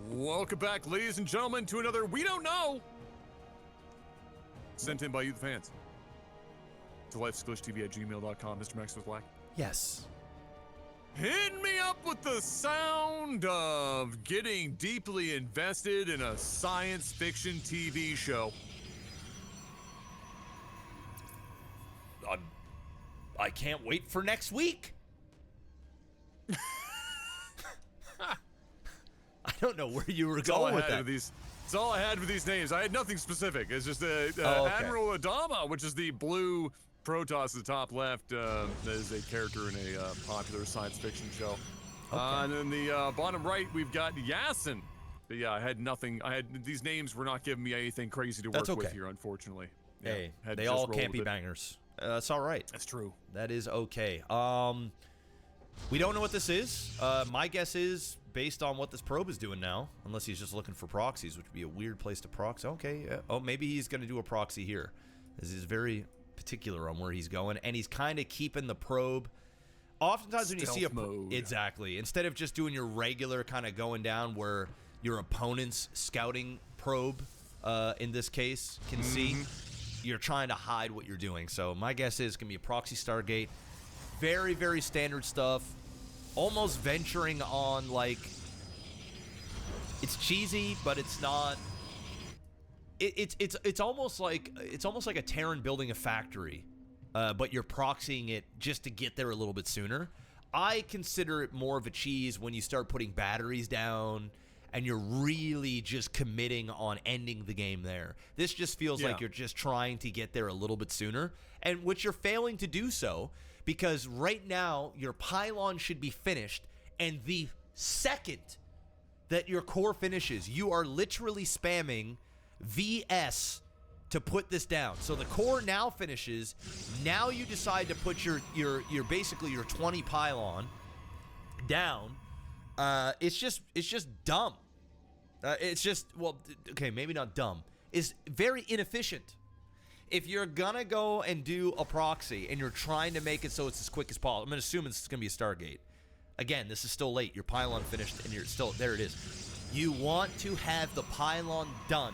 Welcome back, ladies and gentlemen, to another We Don't Know, sent in by you, the fans, to Lifesaglitchtv@gmail.com. Mr. MaximusBlack. Yes. Hit me up with the sound of getting deeply invested in a science fiction TV show. I can't wait for next week. I don't know where you were going with that. It's all I had with these names. I had nothing specific. It's just okay. Admiral Adama, which is the blue Protoss at the top left, is a character in a popular science fiction show. Okay. And then the bottom right, we've got Yasin. But yeah, I had nothing. These names were not giving me anything crazy to work with here, unfortunately. Hey, yeah, they all can't be bangers. That's all right. That's true. That is okay. We don't know what this is. My guess is, based on what this probe is doing now, unless he's just looking for proxies, which would be a weird place to proxy. Okay. Oh, maybe he's going to do a proxy here. This is very particular on where he's going, and he's kind of keeping the probe. Oftentimes when you see a mode. Exactly. Instead of just doing your regular kind of going down where your opponent's scouting probe, in this case, can see, you're trying to hide what you're doing. So my guess is it's going to be a proxy Stargate. Very, very standard stuff. Almost venturing on, like, it's cheesy, but it's not. It's almost like a Terran building a factory, but you're proxying it just to get there a little bit sooner. I consider it more of a cheese when you start putting batteries down and you're really just committing on ending the game there. This just feels like you're just trying to get there a little bit sooner, and which you're failing to do so, because right now your pylon should be finished, and the second that your core finishes, you are literally spamming VS to put this down. So the core now finishes. Now you decide to put your basically your 20 pylon down. It's just dumb. It's just, well, okay, maybe not dumb. It's very inefficient. If you're gonna go and do a proxy and you're trying to make it so it's as quick as possible, I'm gonna assume it's gonna be a Stargate. Again, this is still late. Your pylon finished and you're still, there it is. You want to have the pylon done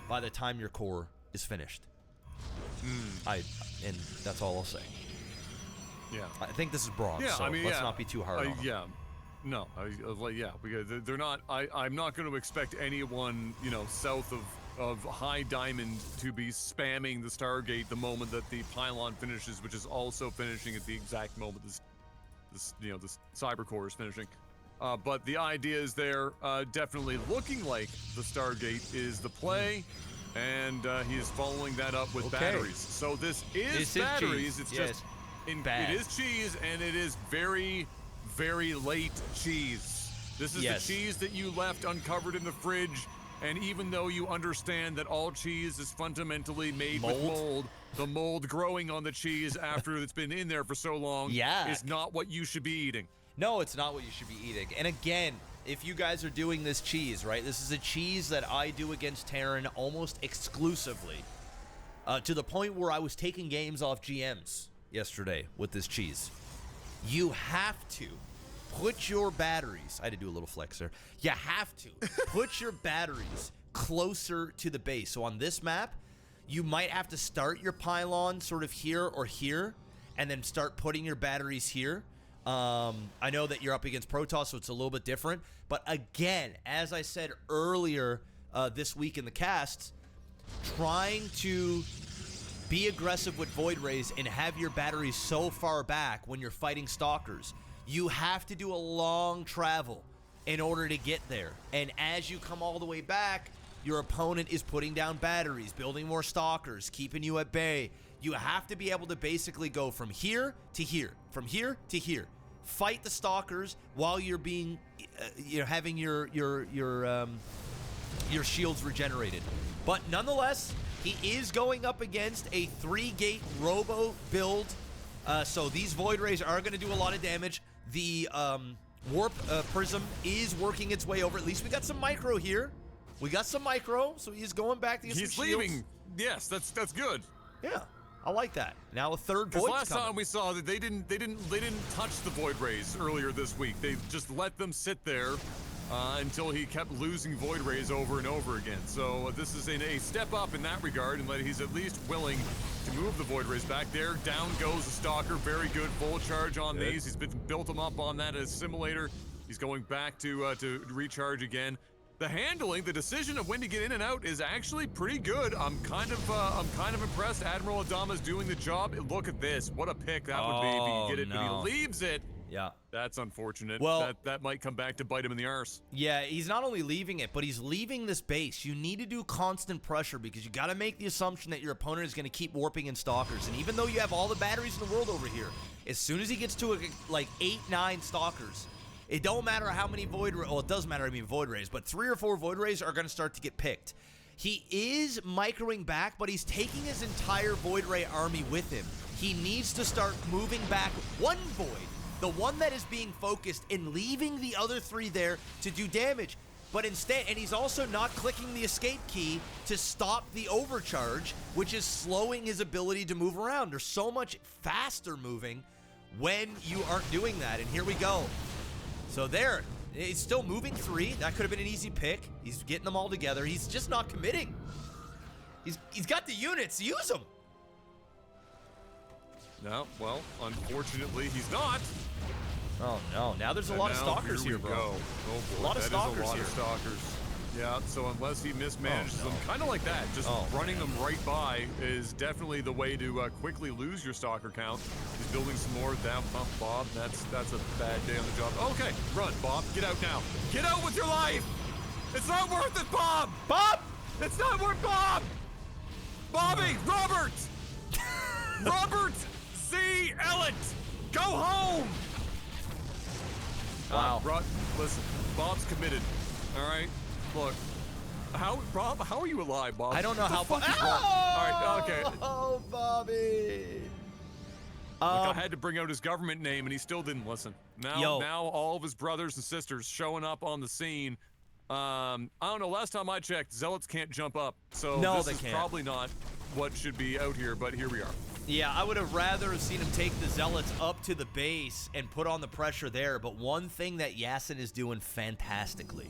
by the time your core is finished. And that's all I'll say. Yeah. I think this is bronze, so I mean, let's not be too hard on them. Yeah. No, because they're not. I'm not going to expect anyone, south of High Diamond to be spamming the Stargate the moment that the pylon finishes, which is also finishing at the exact moment this cyber core is finishing. But the idea is there, definitely looking like the Stargate is the play, and he is following that up with batteries. So this is batteries. It's just it is cheese, and it is very, very late cheese. This is the cheese that you left uncovered in the fridge, and even though you understand that all cheese is fundamentally made with mold, the mold growing on the cheese after it's been in there for so long is not what you should be eating. No, it's not what you should be eating. And again, if you guys are doing this cheese, right, this is a cheese that I do against Terran almost exclusively, to the point where I was taking games off GMs yesterday with this cheese. You have to put your batteries, I had to do a little flex there. You have to put your batteries closer to the base. So on this map, you might have to start your pylon sort of here or here, and then start putting your batteries here. I know that you're up against Protoss, so it's a little bit different. But again, as I said earlier this week in the cast, trying to be aggressive with Void Rays and have your batteries so far back when you're fighting Stalkers, you have to do a long travel in order to get there. And as you come all the way back, your opponent is putting down batteries, building more Stalkers, keeping you at bay. You have to be able to basically go from here to here, from here to here. Fight the Stalkers while you're being, having your shields regenerated. But nonetheless, he is going up against a 3-gate Robo build, so these Void Rays are going to do a lot of damage. The Warp Prism is working its way over. At least we got some micro here. We got some micro, so he's going back to get some shields. He's leaving. Yes, that's good. Yeah, I like that. Now a third Void's last time we saw that they didn't touch the Void Rays earlier this week. They just let them sit there until he kept losing Void Rays over and over again. So this is a step up in that regard, and that he's at least willing to move the Void Rays back there. Down goes the Stalker. Very good full charge on these. He's built them up on that assimilator. He's going back to recharge again. The handling, the decision of when to get in and out is actually pretty good. I'm kind of impressed. Admiral Adama's doing the job. Look at this. What a pick that would be if he get it, but he leaves it. Yeah. That's unfortunate. Well, that might come back to bite him in the arse. Yeah, he's not only leaving it, but he's leaving this base. You need to do constant pressure because you got to make the assumption that your opponent is going to keep warping in Stalkers. And even though you have all the batteries in the world over here, as soon as he gets to like 8, 9 Stalkers, it don't matter how many Void Rays, well, it does matter, Void Rays, but 3 or 4 Void Rays are going to start to get picked. He is microing back, but he's taking his entire Void Ray army with him. He needs to start moving back one Void, the one that is being focused, and leaving the other 3 there to do damage. But instead, and he's also not clicking the escape key to stop the overcharge, which is slowing his ability to move around. They're so much faster moving when you aren't doing that, and here we go. So there, he's still moving 3. That could have been an easy pick. He's getting them all together. He's just not committing. He's got the units. Use them. No, well, unfortunately, he's not. Oh no! Now there's a lot of Stalkers here, bro. Oh boy, A lot of Stalkers is a lot here. of Stalkers. Yeah, so unless he mismanages them, kind of like that, just running them right by is definitely the way to quickly lose your Stalker count. He's building some more down pump, Bob. That's a bad day on the job. Okay, run, Bob. Get out now. Get out with your life. It's not worth it, Bob. Bob! It's not worth Bob. Bobby, Robert, Robert C. Ellett, go home. Wow. Listen, Bob's committed. All right. Look, Bob, how are you alive, Bob? I don't know how. All right, okay. Oh, Bobby. Look, I had to bring out his government name, and he still didn't listen. Now all of his brothers and sisters showing up on the scene. I don't know. Last time I checked, Zealots can't jump up, so no, this they is can't. probably not what should be out here. But here we are. Yeah, I would have rather seen him take the Zealots up to the base and put on the pressure there. But one thing that Yasin is doing fantastically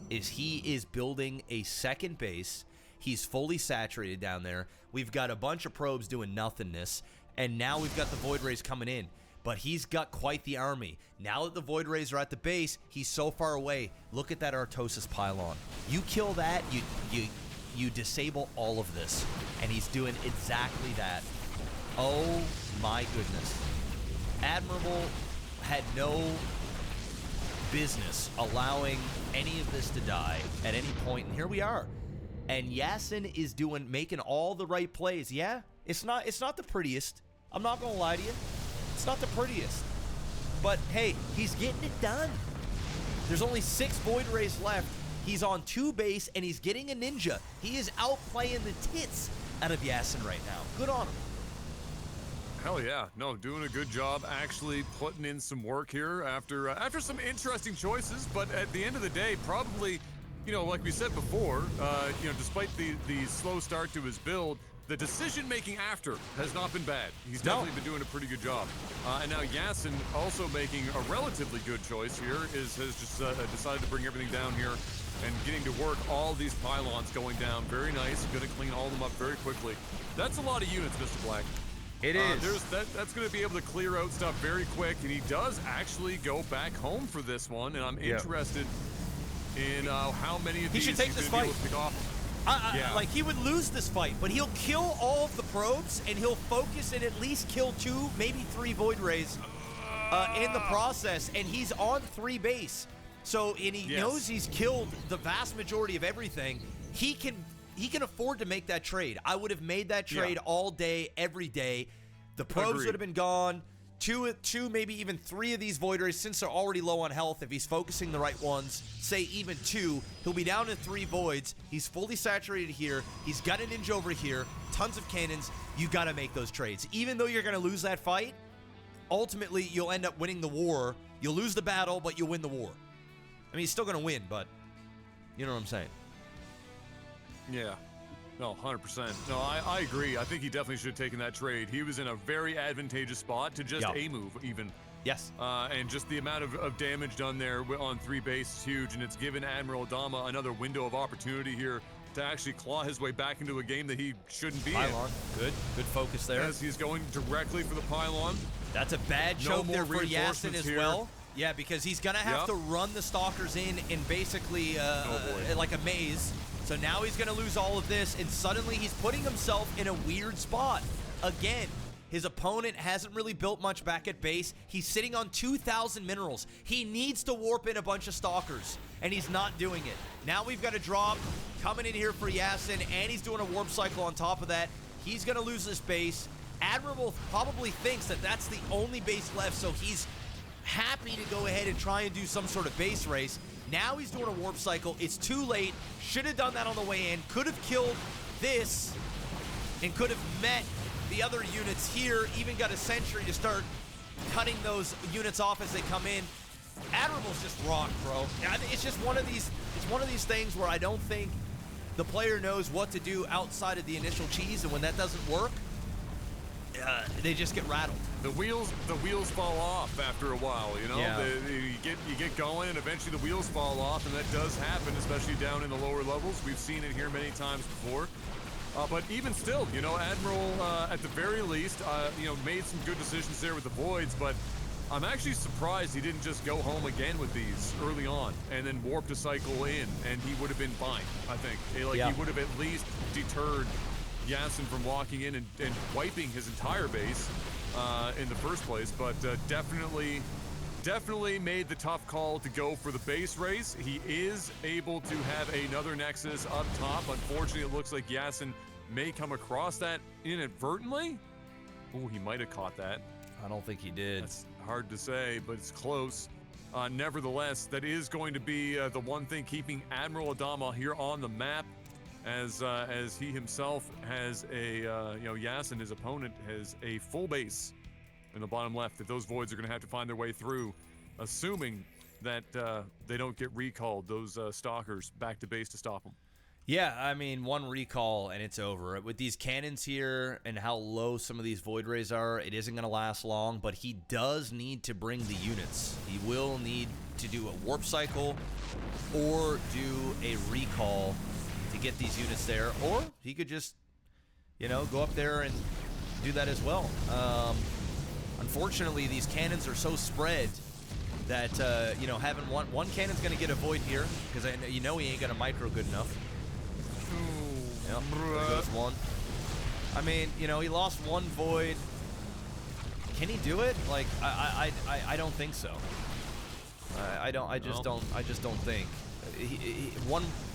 is he is building a second base. He's fully saturated down there. We've got a bunch of probes doing nothingness, and now we've got the Void Rays coming in. But he's got quite the army. Now that the Void Rays are at the base, he's so far away. Look at that Artosis pylon. You kill that, you disable all of this. And he's doing exactly that. Oh my goodness. Admirable had no business allowing any of this to die at any point, and here we are. And Yasin is making all the right plays. Yeah, it's not the prettiest. I'm not gonna lie to you. It's not the prettiest. But hey, he's getting it done. There's only 6 Void Rays left. He's on 2 base, and he's getting a ninja. He is outplaying the tits out of Yasin right now. Good on him. Hell yeah. No, doing a good job actually putting in some work here after some interesting choices, but at the end of the day, probably, like we said before, despite the slow start to his build, the decision-making after has not been bad. He's definitely been doing a pretty good job. And now Yasin also making a relatively good choice here, has just decided to bring everything down here and getting to work all these pylons going down. Very nice. Going to clean all of them up very quickly. That's a lot of units, Mr. Black. It is. That's going to be able to clear out stuff very quick, and he does actually go back home for this one, and I'm interested in how many of these he should take this he's going to fight. be able to pick off. Like, he would lose this fight, but he'll kill all of the probes, and he'll focus and at least kill 2, maybe 3 Void Rays in the process, and he's on 3 base. So, and he knows he's killed the vast majority of everything. He can afford to make that trade. I would have made that trade all day, every day. The probes would have been gone. 2, maybe even 3 of these Void Rays, since they're already low on health, if he's focusing the right ones, say even 2, he'll be down to 3 Voids. He's fully saturated here. He's got a ninja over here, tons of cannons. You got to make those trades. Even though you're going to lose that fight, ultimately you'll end up winning the war. You'll lose the battle, but you'll win the war. I mean, he's still going to win, but you know what I'm saying. Yeah. No, 100%. No, I agree. I think he definitely should have taken that trade. He was in a very advantageous spot to just A-move, even. Yes. And just the amount of damage done there on 3 base is huge, and it's given Admiral Adama another window of opportunity here to actually claw his way back into a game that he shouldn't be Pylon. Good focus there. As he's going directly for the pylon. That's a bad choke there for Yasin as well. Yeah, because he's going to have to run the Stalkers in basically like a maze. So now he's going to lose all of this, and suddenly he's putting himself in a weird spot. Again, his opponent hasn't really built much back at base. He's sitting on 2,000 minerals. He needs to warp in a bunch of Stalkers, and he's not doing it. Now we've got a drop coming in here for Yasin, and he's doing a warp cycle on top of that. He's going to lose this base. Admiral probably thinks that that's the only base left, so he's happy to go ahead and try and do some sort of base race. Now he's doing a warp cycle. It's too late. Should have done that on the way in. Could have killed this and could have met the other units here. Even got a sentry to start cutting those units off as they come in. Admiral's just rocked, bro. It's just one of these. It's one of these things where I don't think the player knows what to do outside of the initial cheese, and when that doesn't work, they just get rattled. The wheels fall off after a while, you know? Yeah. You get going, and eventually the wheels fall off, and that does happen, especially down in the lower levels. We've seen it here many times before. But even still, you know, Admiral, at the very least, you know, made some good decisions there with the voids, but I'm actually surprised he didn't just go home again with these early on and then warp to cycle in, and he would have been fine, I think. He would have at least deterred Yasin from walking in and wiping his entire base in the first place, but definitely made the tough call to go for the base race. He is able to have another Nexus up top. Unfortunately, it looks like Yasin may come across that inadvertently. Oh, he might have caught that. I don't think he did. That's hard to say, but it's close. Nevertheless, that is going to be the one thing keeping Admiral Adama here on the map, as he himself has a, you know, Yasin, his opponent, has a full base in the bottom left that those voids are going to have to find their way through, assuming that they don't get recalled, those stalkers, back to base to stop them. Yeah, I mean, one recall and it's over. With these cannons here and how low some of these void rays are, it isn't going to last long, but he does need to bring the units. He will need to do a warp cycle or do a recall to get these units there, or he could just, you know, go up there and do that as well. Unfortunately, these cannons are so spread that, you know, having one cannon's going to get a void here, because you know he ain't going to micro good enough. Yep, there goes one. I mean, you know, he lost one void. Can he do it? Like, I don't think so. I just don't think.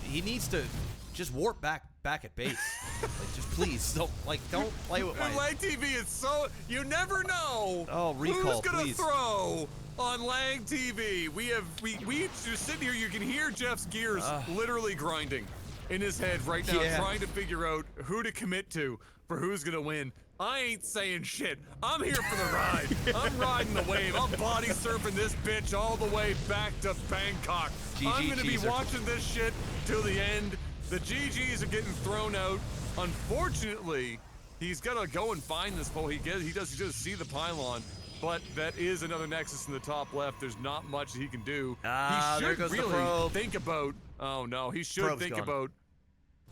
He needs to just warp back at base. Like, just please don't play with my. LAGTV is so, you never know. Oh, recall, who's gonna please. throw on LAGTV? We just sitting here. You can hear Jeff's gears literally grinding in his head right now, trying to figure out who to commit to for who's gonna win. I ain't saying shit. I'm here for the ride. I'm riding the wave. I'm body surfing this bitch all the way back to Bangkok. I'm gonna be watching this shit till the end. The GGs are getting thrown out. Unfortunately, he's gotta go and find this pole. He does just see the pylon, but that is another Nexus in the top left. There's not much that he can do. He should really think about. Oh no, he should think about.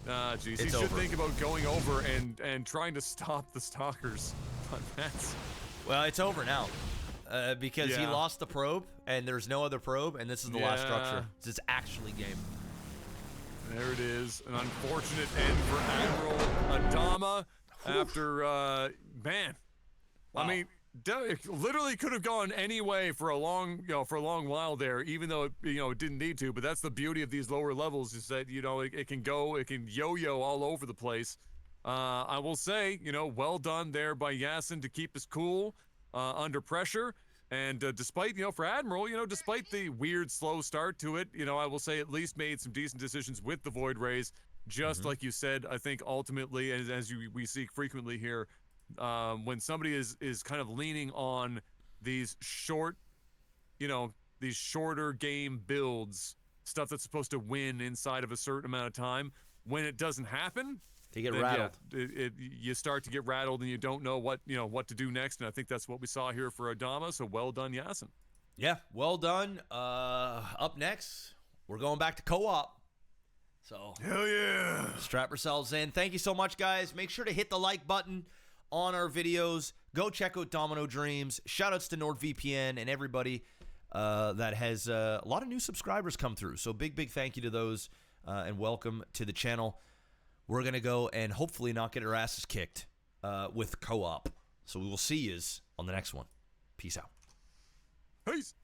Jeez, he should think about going over and trying to stop the stalkers. But that's. Well, it's over now, because he lost the probe, and there's no other probe, and this is the last structure. It's actually game. There it is. An unfortunate end for Admiral Adama after, man. Wow. I mean, it literally could have gone any way for a long, for a long while there, even though it didn't need to. But that's the beauty of these lower levels, is that it can go, it can yo-yo all over the place. I will say, well done there by Yasin to keep us cool under pressure. And despite, for Admiral, despite the weird slow start to it, I will say at least made some decent decisions with the Void Rays. Just like you said, I think ultimately, as we see frequently here, when somebody is kind of leaning on these short, these shorter game builds, stuff that's supposed to win inside of a certain amount of time, when it doesn't happen, They get then, rattled. Yeah, you start to get rattled and you don't know what to do next. And I think that's what we saw here for Adama. So well done, Yasin. Yeah, well done. Up next, we're going back to co-op. So hell yeah. Strap yourselves in. Thank you so much, guys. Make sure to hit the like button on our videos. Go check out Domino Dreams. Shoutouts to NordVPN and everybody that has a lot of new subscribers come through. So big thank you to those, and welcome to the channel. We're going to go and hopefully not get our asses kicked with co-op. So we will see yous on the next one. Peace out. Peace.